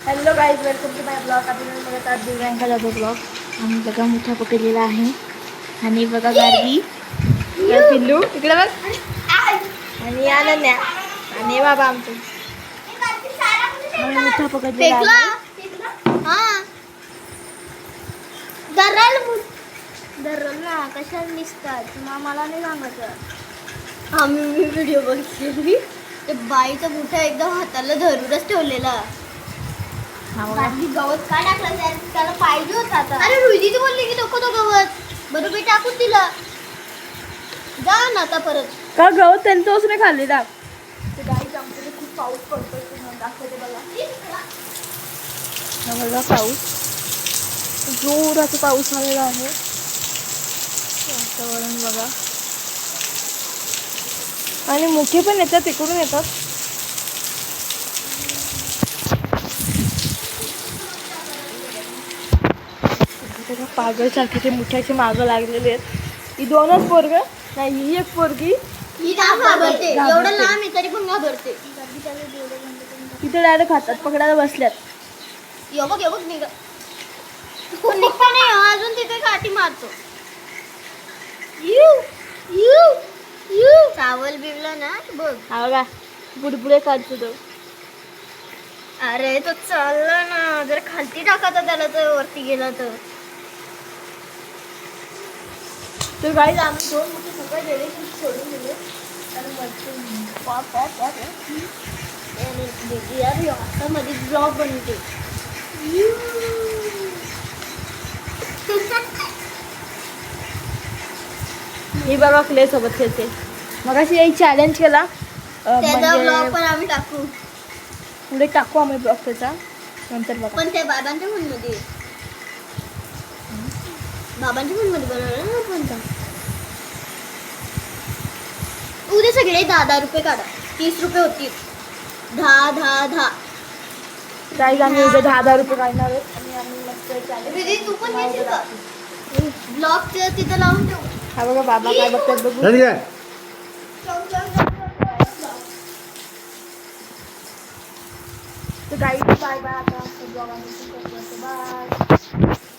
Hello guys, welcome to my blog. आपण बघत आहात दिव्यांका जाधव ब्लॉग. आम्ही बघा मोठा पकडलेला आहे आणि बघा गार्गी पिल्लू इकडे बघ आणि अनन्या आणि बाबा आमचे आम्ही मोठा पकडलेला आहे. धरल ना कशाला निसतात मला नाही सांगायचं. आम्ही व्हिडिओ बघितली ते बाईचा मोठा एकदम हाताला धरूनच ठेवलेला. गवत का टाकलं त्याला पाहिजे होता आता. अरे रुईदी तर बोलली की नको तो गवत बरोबर टाकून दिला. जा ना आता परत का गवत त्यांचं नाही खाल्ली दाख. ते गाईज आमच्याकडे खूप पाऊस पडतोय तुम्हाला दाखवते बघा पाऊस जोराचा पाऊस आलेला आहे. वातावरण बघा आणि मोठे पण येतात तिकडून येतात. पागल सारखे ते मुठ्याचे मागं लागलेले आहेत. ही दोनच पोरग नाही, ही एक पोरगी घाबरते. एवढं लांब आहे तरी पण घाबरते. तिथे डायरेक्ट हातात पकडायला बसल्यात. बघ निघा निघता नाही अजून तिथे काठी मारतो. चावल बिवला ना बघ. हा बघा बुडबुडे काढतो तो. अरे तो चालला ना, जर खालती टाकायचा त्याला तर वरती गेला तर. गाईज आम्ही दोन मोठे सगळे गेले सोडून दिले यार आता मध्ये ब्लॉग बनते. ही बघा क्ले सोबत खेळते. मग अशी एक चॅलेंज केला त्याचा ब्लॉग पण आम्ही टाकू. पुढे टाकू आम्ही ब्लॉग त्याचा नंतर बघा. पण त्या बाबांच्या फोनमध्ये बनवलं ना पण का. उद्या सगळे 10 रुपये काढा. 30 रुपये होतील. 10 गाईज आम्ही उद्या 10 रुपये काढणार आहोत आणि आम्ही मस्त तू पण ब्लॉग तिथं लावून ठेवू. हा बघा बाबा काय बघतात बघू. तर गाईज बाय बाय. आता ब्लॉग आम्ही बाय.